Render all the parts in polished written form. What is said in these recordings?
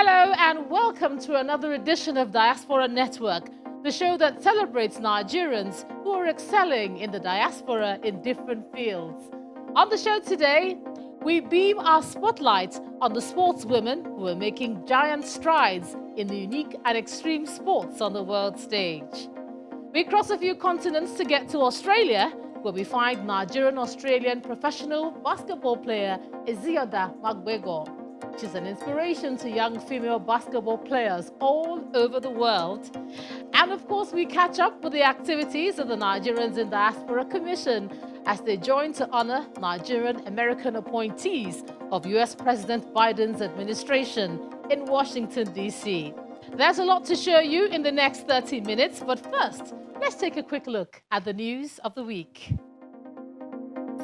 Hello and welcome to another edition of Diaspora Network, the show that celebrates Nigerians who are excelling in the diaspora in different fields. On the show today, we beam our spotlight on the sportswomen who are making giant strides in the unique and extreme sports on the world stage. We cross a few continents to get to Australia, where we find Nigerian-Australian professional basketball player Ezi Maguego. She's an inspiration to young female basketball players all over the world. And of course, we catch up with the activities of the Nigerians in Diaspora Commission as they join to honor Nigerian-American appointees of US President Biden's administration in Washington, D.C. There's a lot to show you in the next 30 minutes, but first, let's take a quick look at the news of the week.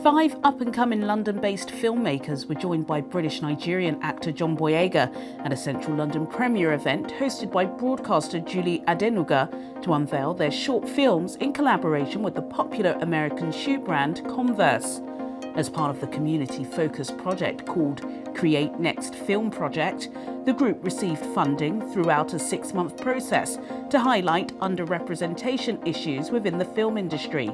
5 up-and-coming London-based filmmakers were joined by British-Nigerian actor John Boyega at a central London premiere event hosted by broadcaster Julie Adenuga to unveil their short films in collaboration with the popular American shoe brand Converse. As part of the community-focused project called Create Next Film Project, the group received funding throughout a 6-month process to highlight underrepresentation issues within the film industry.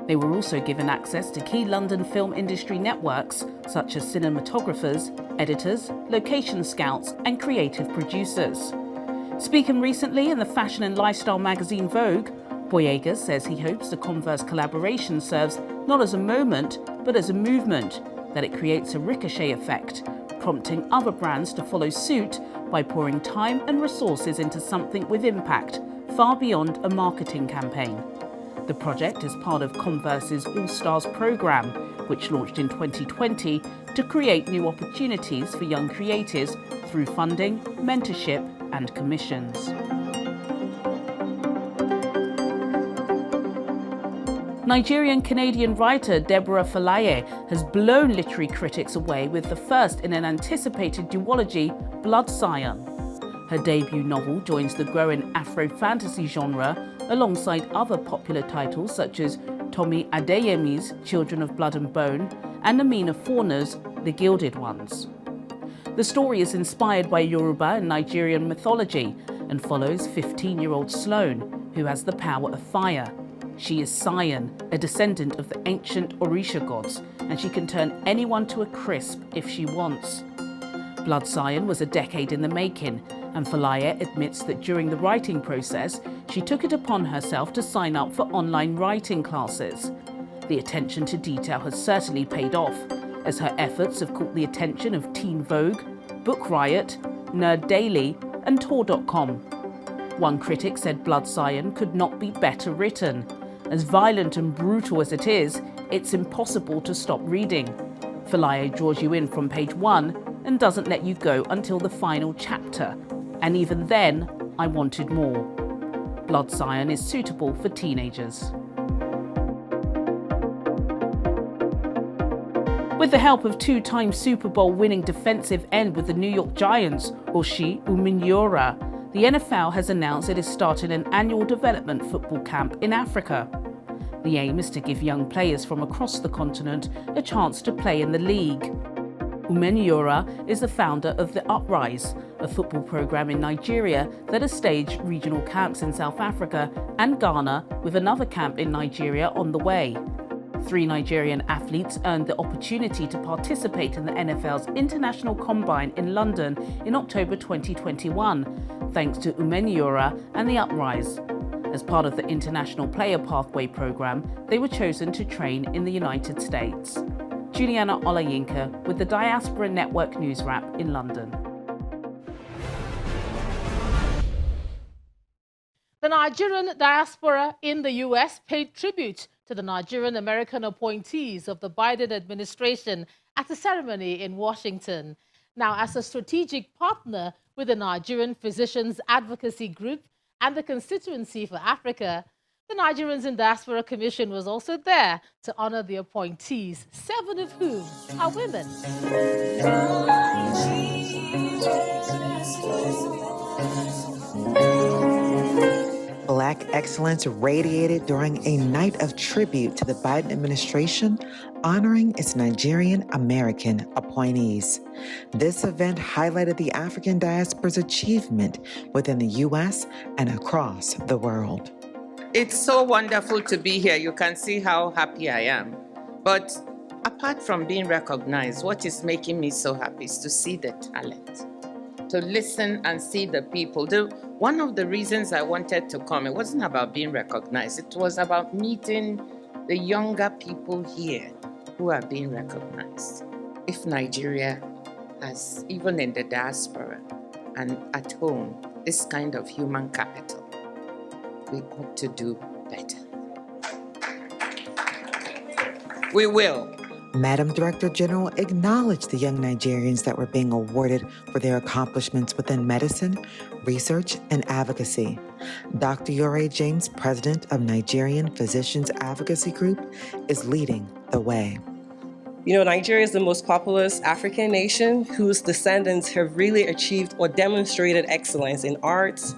They were also given access to key London film industry networks such as cinematographers, editors, location scouts and creative producers. Speaking recently in the fashion and lifestyle magazine Vogue, Boyega says he hopes the Converse collaboration serves not as a moment, but as a movement, that it creates a ricochet effect, prompting other brands to follow suit by pouring time and resources into something with impact, far beyond a marketing campaign. The project is part of Converse's All Stars programme, which launched in 2020 to create new opportunities for young creators through funding, mentorship and commissions. Nigerian-Canadian writer Deborah Falaye has blown literary critics away with the first in an anticipated duology, Blood Scion. Her debut novel joins the growing Afro-fantasy genre alongside other popular titles such as Tomi Adeyemi's Children of Blood and Bone and Amina Fauna's The Gilded Ones. The story is inspired by Yoruba and Nigerian mythology and follows 15-year-old Sloane, who has the power of fire. She is Scion, a descendant of the ancient Orisha gods, and she can turn anyone to a crisp if she wants. Blood Scion was a decade in the making, and Falaye admits that during the writing process, she took it upon herself to sign up for online writing classes. The attention to detail has certainly paid off, as her efforts have caught the attention of Teen Vogue, Book Riot, Nerd Daily, and Tor.com. One critic said Blood Scion could not be better written. As violent and brutal as it is, it's impossible to stop reading. Falaye draws you in from page 1 and doesn't let you go until the final chapter. And even then, I wanted more. Blood Scion is suitable for teenagers. With the help of 2-time Super Bowl winning defensive end with the New York Giants, Oshi Umenyiora, the NFL has announced it is starting an annual development football camp in Africa. The aim is to give young players from across the continent a chance to play in the league. Umenyiora is the founder of The Uprise, a football program in Nigeria that has staged regional camps in South Africa and Ghana, with another camp in Nigeria on the way. 3 Nigerian athletes earned the opportunity to participate in the NFL's International Combine in London in October 2021, thanks to Umenyiora and The Uprise. As part of the International Player Pathway program, they were chosen to train in the United States. Juliana Olayinka with the Diaspora Network News Wrap in London. The Nigerian diaspora in the US paid tribute to the Nigerian-American appointees of the Biden administration at a ceremony in Washington. Now, as a strategic partner with the Nigerian Physicians Advocacy Group and the Constituency for Africa, the Nigerians in Diaspora Commission was also there to honor the appointees, 7 of whom are women. Black excellence excellence radiated during a night of tribute to the Biden administration, honoring its Nigerian American appointees. This event highlighted the African diaspora's achievement within the U.S. and across the world. It's so wonderful to be here. You can see how happy I am. But apart from being recognized, what is making me so happy is to see the talent, to listen and see the people. One of the reasons I wanted to come, it wasn't about being recognized. It was about meeting the younger people here who are being recognized. If Nigeria has, even in the diaspora and at home, this kind of human capital, we ought to do better. We will. Madam Director General acknowledged the young Nigerians that were being awarded for their accomplishments within medicine, research, and advocacy. Dr. Yore James, president of Nigerian Physicians Advocacy Group, is leading the way. You know, Nigeria is the most populous African nation whose descendants have really achieved or demonstrated excellence in arts,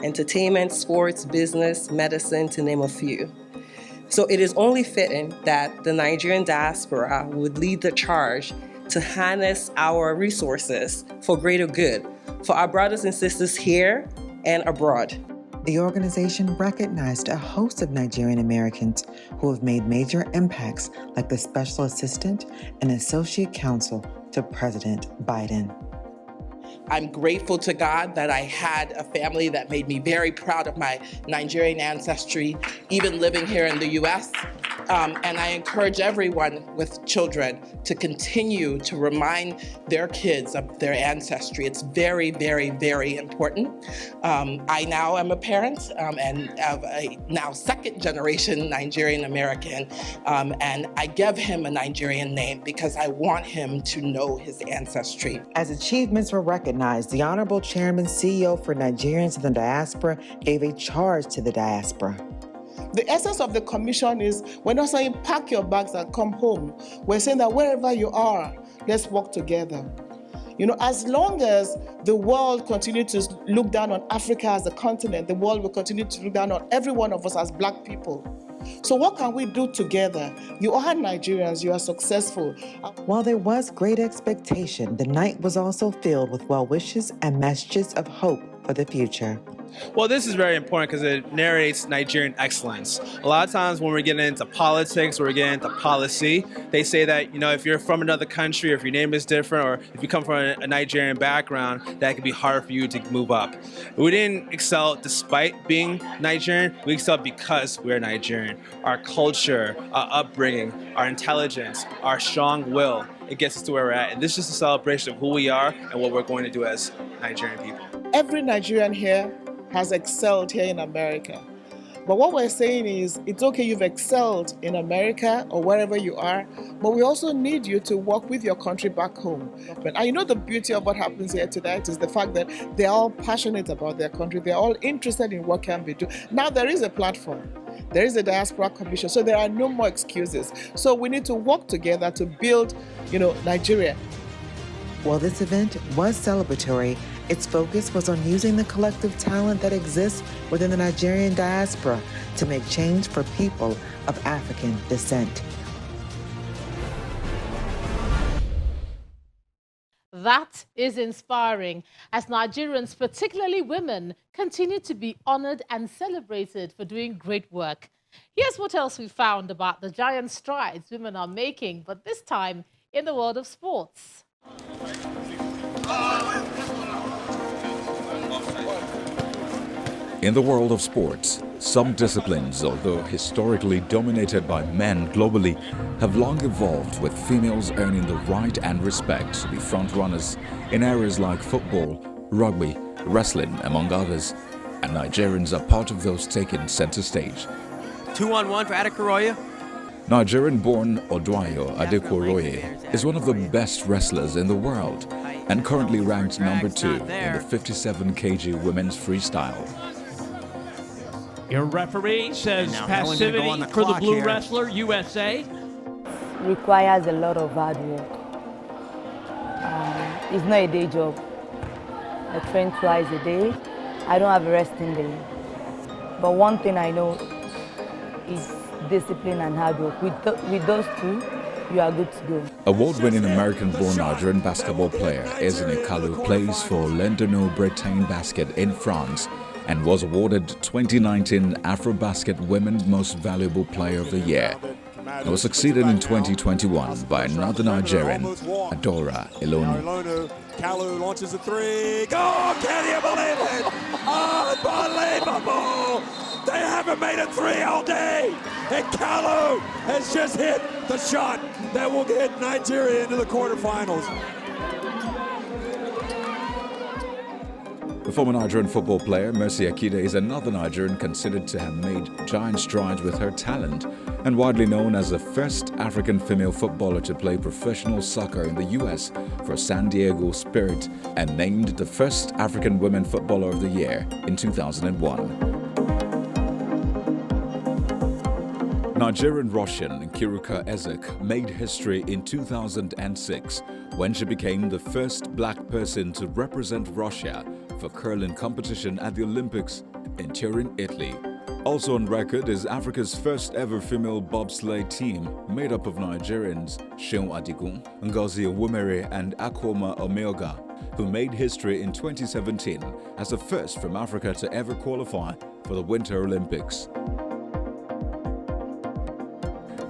entertainment, sports, business, medicine, to name a few. So it is only fitting that the Nigerian diaspora would lead the charge to harness our resources for greater good for our brothers and sisters here and abroad. The organization recognized a host of Nigerian Americans who have made major impacts, like the Special Assistant and Associate Counsel to President Biden. I'm grateful to God that I had a family that made me very proud of my Nigerian ancestry, even living here in the US. And I encourage everyone with children to continue to remind their kids of their ancestry. It's very, very, very important. I now am a parent and of a now second generation Nigerian American. And I give him a Nigerian name because I want him to know his ancestry. As achievements were recognized, the Honorable Chairman, CEO for Nigerians in the Diaspora, gave a charge to the diaspora. The essence of the commission is we're not saying pack your bags and come home. We're saying that wherever you are, let's work together. You know, as long as the world continues to look down on Africa as a continent, the world will continue to look down on every one of us as Black people. So what can we do together? You are Nigerians, you are successful. While there was great expectation, the night was also filled with well wishes and messages of hope for the future. Well, this is very important because it narrates Nigerian excellence. A lot of times when we're getting into politics or we're getting into policy, they say that, you know, if you're from another country or if your name is different or if you come from a Nigerian background, that can be hard for you to move up. We didn't excel despite being Nigerian. We excelled because we're Nigerian. Our culture, our upbringing, our intelligence, our strong will, it gets us to where we're at. And this is just a celebration of who we are and what we're going to do as Nigerian people. Every Nigerian here has excelled here in America. But what we're saying is, it's okay, you've excelled in America or wherever you are, but we also need you to work with your country back home. And you know the beauty of what happens here tonight is the fact that they're all passionate about their country. They're all interested in what can be done. Now there is a platform. There is a diaspora commission, so there are no more excuses. So we need to work together to build, Nigeria. While this event was celebratory, its focus was on using the collective talent that exists within the Nigerian diaspora to make change for people of African descent. That is inspiring, as Nigerians, particularly women, continue to be honored and celebrated for doing great work. Here's what else we found about the giant strides women are making, but this time in the world of sports. In the world of sports, some disciplines, although historically dominated by men globally, have long evolved with females earning the right and respect to be frontrunners in areas like football, rugby, wrestling, among others. And Nigerians are part of those taking center stage. 2-on-1 for Adekoroye. Nigerian-born Odwayo Adekoroye is one of the best wrestlers in the world and currently ranked number 2 in the 57 kg women's freestyle. Your referee says passivity for the blue wrestler, USA. Requires a lot of hard work. It's not a day job. I train twice a day. I don't have a resting day. But one thing I know is discipline and hard work. With those two, you are good to go. Award-winning American-born Nigerian basketball player Ezi Maguego plays for Landonneau Bretagne Basket in France and was awarded 2019 Afrobasket Women's Most Valuable Player of the Year. He was succeeded in 2021 by another Nigerian, Adora Elonu. Kalu launches a three. Oh, can you believe it? Unbelievable! They haven't made a three all day, and Kalu has just hit the shot that will get Nigeria into the quarterfinals. The former Nigerian football player Mercy Akide is another Nigerian considered to have made giant strides with her talent and widely known as the first African female footballer to play professional soccer in the US for San Diego Spirit and named the first African women footballer of the year in 2001. Nigerian-Russian Kiruka Ezek made history in 2006 when she became the first black person to represent Russia for curling competition at the Olympics in Turin, Italy. Also on record is Africa's first ever female bobsleigh team made up of Nigerians Seun Adigun, Ngozi Owumere and Akoma Omeoga, who made history in 2017 as the first from Africa to ever qualify for the Winter Olympics.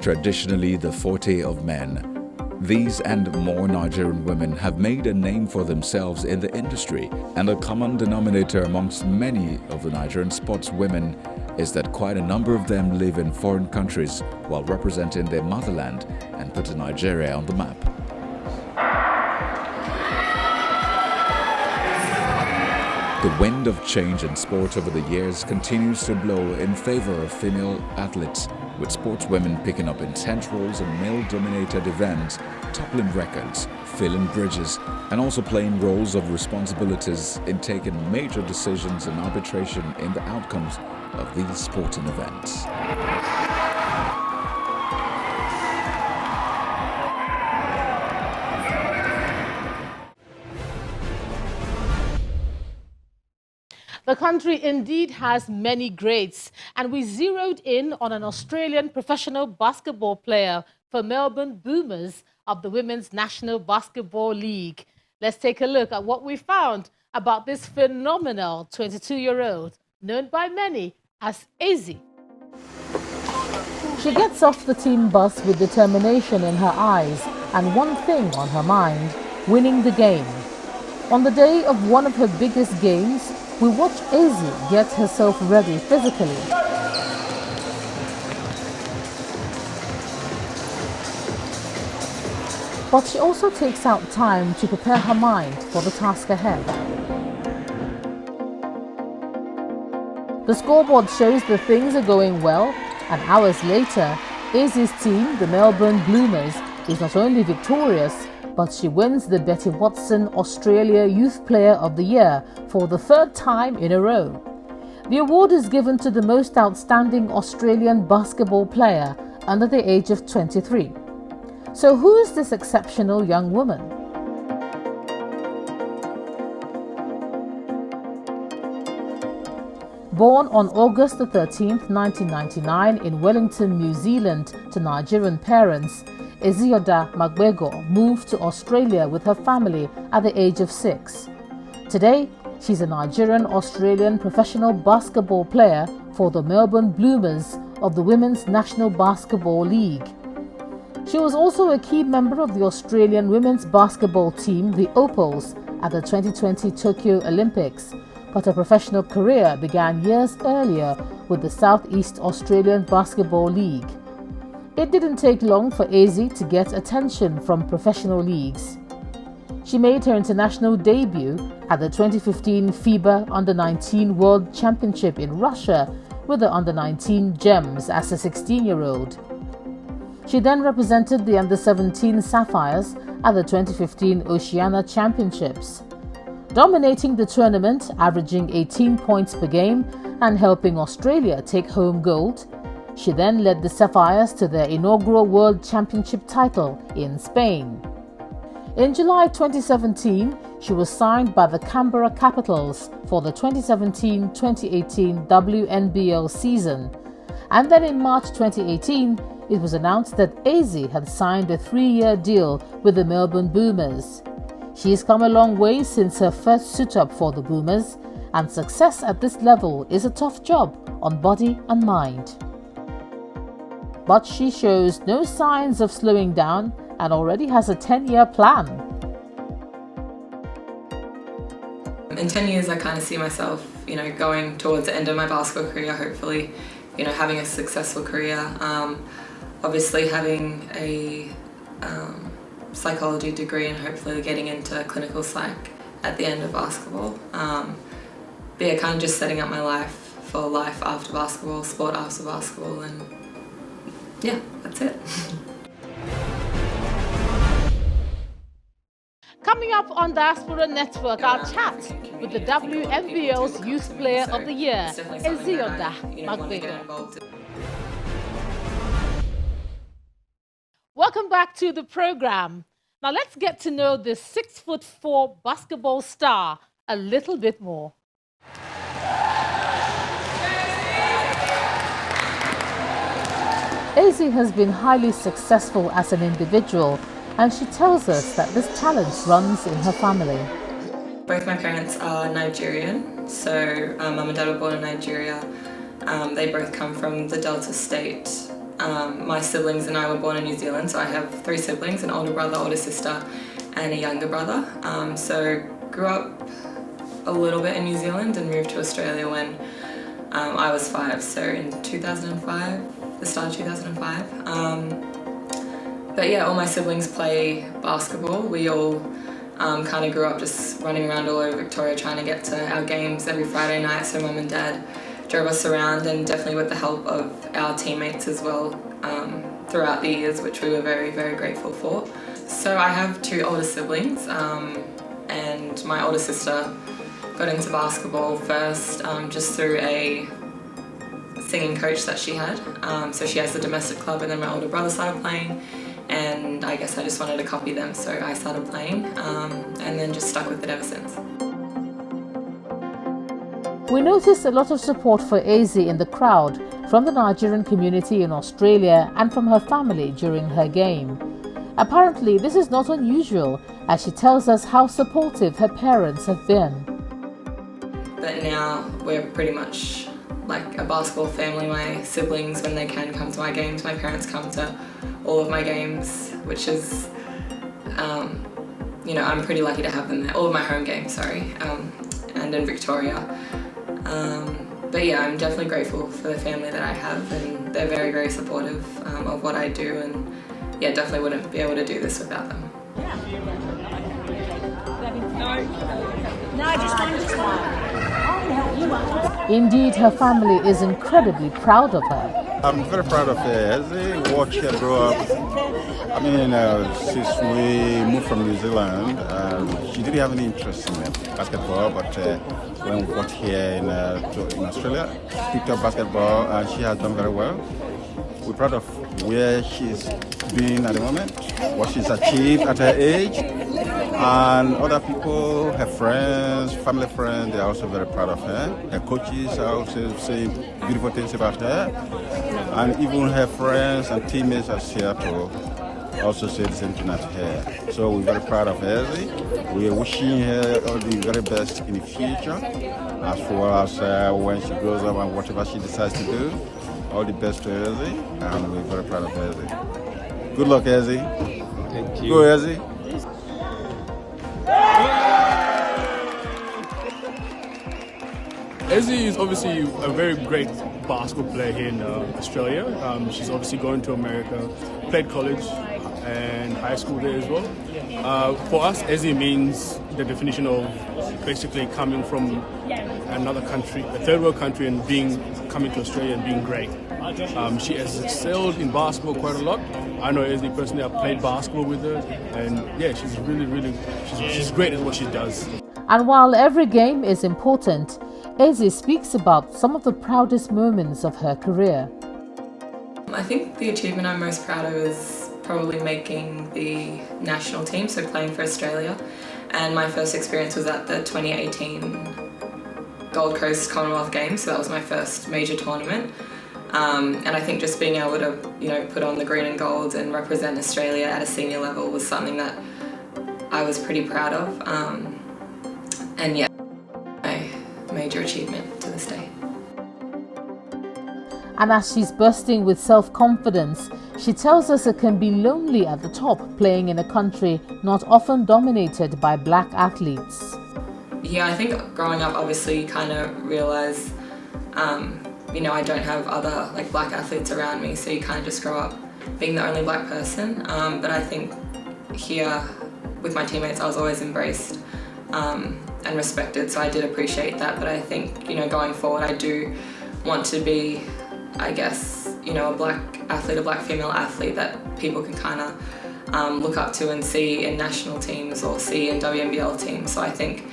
Traditionally the forte of men, these and more Nigerian women have made a name for themselves in the industry, and a common denominator amongst many of the Nigerian sports women is that quite a number of them live in foreign countries while representing their motherland and putting Nigeria on the map. The wind of change in sport over the years continues to blow in favor of female athletes, with sportswomen picking up intense roles in male-dominated events, toppling records, filling bridges, and also playing roles of responsibilities in taking major decisions and arbitration in the outcomes of these sporting events. The country indeed has many greats, and we zeroed in on an Australian professional basketball player for Melbourne Boomers of the Women's National Basketball League. Let's take a look at what we found about this phenomenal 22-year-old, known by many as Ezi. She gets off the team bus with determination in her eyes and one thing on her mind: winning the game. On the day of one of her biggest games, we watch Ezi get herself ready physically. But she also takes out time to prepare her mind for the task ahead. The scoreboard shows that things are going well, and hours later, Ezi's team, the Melbourne Bloomers, is not only victorious, but she wins the Betty Watson Australia Youth Player of the Year for the third time in a row. The award is given to the most outstanding Australian basketball player under the age of 23. So who is this exceptional young woman? Born on August 13, 1999 in Wellington, New Zealand to Nigerian parents, Ezi Maguego moved to Australia with her family at the age of 6. Today, she's a Nigerian-Australian professional basketball player for the Melbourne Bloomers of the Women's National Basketball League. She was also a key member of the Australian women's basketball team, the Opals, at the 2020 Tokyo Olympics, but her professional career began years earlier with the Southeast Australian Basketball League. It didn't take long for Ezi to get attention from professional leagues. She made her international debut at the 2015 FIBA Under-19 World Championship in Russia with the Under-19 Gems as a 16-year-old. She then represented the Under-17 Sapphires at the 2015 Oceania Championships. Dominating the tournament, averaging 18 points per game and helping Australia take home gold, she then led the Sapphires to their inaugural World Championship title in Spain. In July 2017, she was signed by the Canberra Capitals for the 2017-2018 WNBL season. And then in March 2018, it was announced that Ezi had signed a 3-year deal with the Melbourne Boomers. She's come a long way since her first suit-up for the Boomers, and success at this level is a tough job on body and mind. But she shows no signs of slowing down and already has a 10-year plan. In 10 years, I kind of see myself, going towards the end of my basketball career, hopefully, having a successful career. Obviously having a psychology degree and hopefully getting into clinical psych at the end of basketball. But yeah, kind of just setting up my life for life after basketball, sport after basketball, and yeah, that's it. Coming up on Diaspora Network, our chat with the WNBL's Youth Player of the Year, Ezi Maguego. Welcome back to the program. Now let's get to know this 6'4" basketball star a little bit more. Ezi has been highly successful as an individual, and she tells us that this talent runs in her family. Both my parents are Nigerian, so mum and dad were born in Nigeria. They both come from the Delta State. My siblings and I were born in New Zealand, so I have 3 siblings, an older brother, older sister, and a younger brother. So grew up a little bit in New Zealand and moved to Australia when I was 5, so in 2005, the start of 2005. But yeah, all my siblings play basketball. We all kind of grew up just running around all over Victoria trying to get to our games every Friday night, so mum and dad drove us around, and definitely with the help of our teammates as well throughout the years, which we were very, very grateful for. So I have 2 older siblings, and my older sister got into basketball first just through a singing coach that she had. So she has the domestic club, and then my older brother started playing, and I guess I just wanted to copy them, so I started playing, and then just stuck with it ever since. We noticed a lot of support for Ezi in the crowd from the Nigerian community in Australia and from her family during her game. Apparently, this is not unusual, as she tells us how supportive her parents have been. But now we're pretty much like a basketball family. My siblings, when they can, come to my games. My parents come to all of my games, which is, I'm pretty lucky to have them there. All of my home games, sorry, and in Victoria. But yeah, I'm definitely grateful for the family that I have, and they're very, very supportive of what I do, and yeah, definitely wouldn't be able to do this without them. Indeed, her family is incredibly proud of her. I'm very proud of her. As I watch her grow up, since we moved from New Zealand, she didn't have any interest in basketball, but when we got here in Australia, she picked up basketball and she has done very well. We're proud of where she's been at the moment, what she's achieved at her age, and other people, her friends, family friends, they're also very proud of her. Her coaches are also saying beautiful things about her, and even her friends and teammates are here to also say the same thing at her. So we're very proud of her. We are wishing her all the very best in the future, as well as when she grows up and whatever she decides to do. All the best to Ezi, and we're very proud of Ezi. Good luck, Ezi. Thank you. Go, Ezi. Ezi is obviously a very great basketball player here in Australia. She's obviously going to America, played college and high school there as well. For us, Ezi means the definition of basically coming from another country, a third world country, and coming to Australia and being great. She has excelled in basketball quite a lot. I know Ezi personally, I've played basketball with her, and yeah, she's she's great at what she does. And while every game is important, Ezi speaks about some of the proudest moments of her career. I think the achievement I'm most proud of is probably making the national team, so playing for Australia. And my first experience was at the 2018 Gold Coast Commonwealth Games, so that was my first major tournament. And I think just being able to, put on the green and gold and represent Australia at a senior level was something that I was pretty proud of. And yeah, my major achievement to this day. And as she's bursting with self-confidence, she tells us it can be lonely at the top playing in a country not often dominated by black athletes. Yeah, I think growing up, obviously, you kind of realise, I don't have other black athletes around me, so you kind of just grow up being the only black person. But I think here, with my teammates, I was always embraced and respected, so I did appreciate that. But I think, going forward, I do want to be, I guess, a black athlete, a black female athlete that people can kind of look up to and see in national teams or see in WNBL teams. So I think,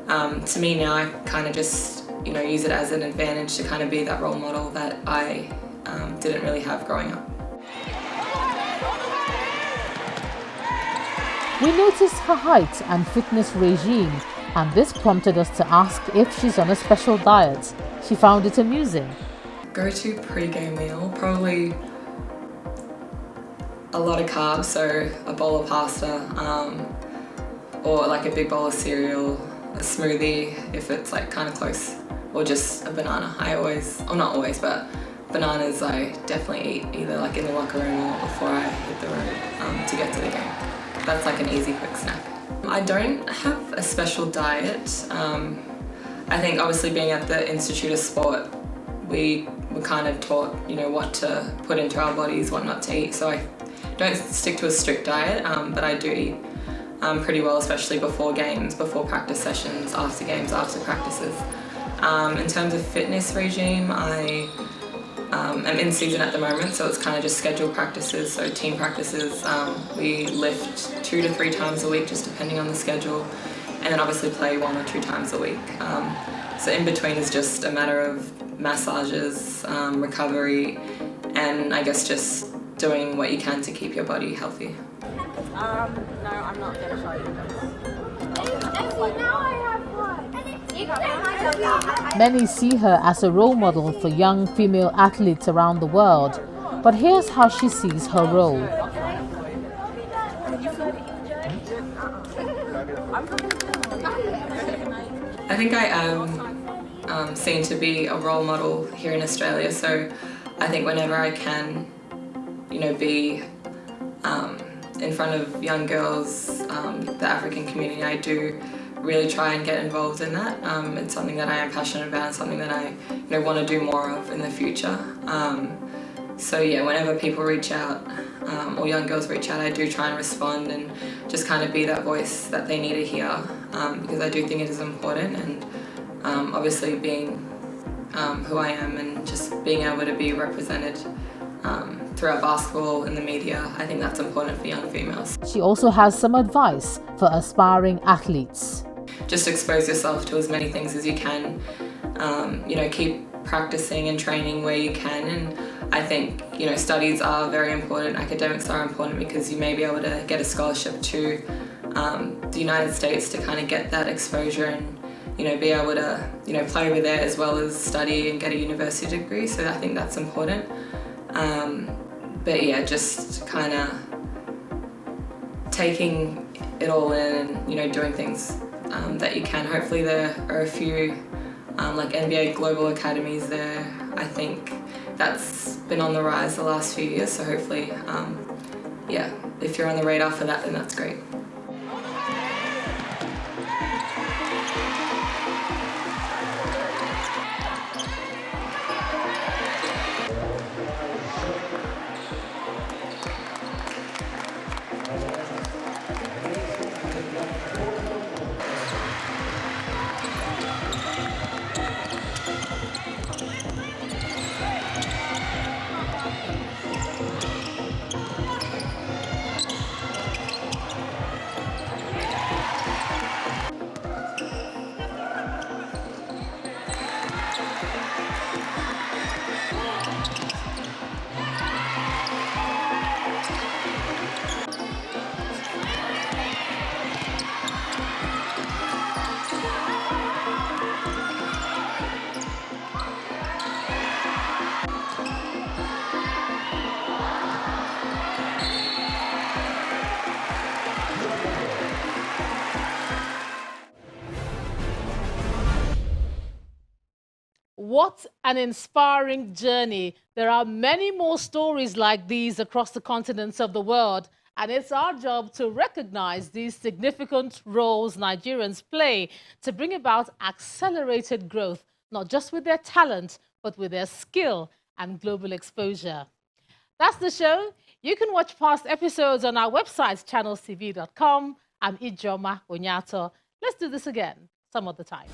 to me now, I kind of just, use it as an advantage to kind of be that role model that I didn't really have growing up. We noticed her height and fitness regime, and this prompted us to ask if she's on a special diet. She found it amusing. Go-to pre-game meal, probably a lot of carbs, so a bowl of pasta, or a big bowl of cereal, a smoothie if it's kind of close, or just a banana. Not always, but bananas I definitely eat either in the locker room or before I hit the road to get to the game. That's an easy quick snack. I don't have a special diet. I think obviously being at the Institute of Sport, we were kind of taught, what to put into our bodies, what not to eat. So I don't stick to a strict diet, but I do eat pretty well, especially before games, before practice sessions, after games, after practices. In terms of fitness regime, I am in season at the moment, so it's kind of just scheduled practices, so team practices. We lift 2 to 3 times a week, just depending on the schedule, and then obviously play 1 or 2 times a week. So in between is just a matter of massages, recovery, and I guess just doing what you can to keep your body healthy. No, I'm not going to show you. Now I have one. Many see her as a role model for young female athletes around the world, but here's how she sees her role. I think I am seen to be a role model here in Australia, so I think whenever I can, be in front of young girls, the African community, I do really try and get involved in that. It's something that I am passionate about and something that I want to do more of in the future. So yeah, whenever people reach out or young girls reach out, I do try and respond and just kind of be that voice that they need to hear, because I do think it is important. And obviously being who I am and just being able to be represented throughout basketball in the media, I think that's important for young females. She also has some advice for aspiring athletes. Just expose yourself to as many things as you can. Keep practicing and training where you can. And I think, studies are very important. Academics are important because you may be able to get a scholarship to the United States to kind of get that exposure and, be able to, play over there as well as study and get a university degree. So I think that's important. But yeah, just kind of taking it all in and, doing things that you can. Hopefully there are a few NBA Global Academies there. I think that's been on the rise the last few years, so hopefully, yeah, if you're on the radar for that, then that's great. What an inspiring journey. There are many more stories like these across the continents of the world, and it's our job to recognize these significant roles Nigerians play to bring about accelerated growth, not just with their talent, but with their skill and global exposure. That's the show. You can watch past episodes on our website, channelstv.com. I'm Ijoma Onyato. Let's do this again some other time.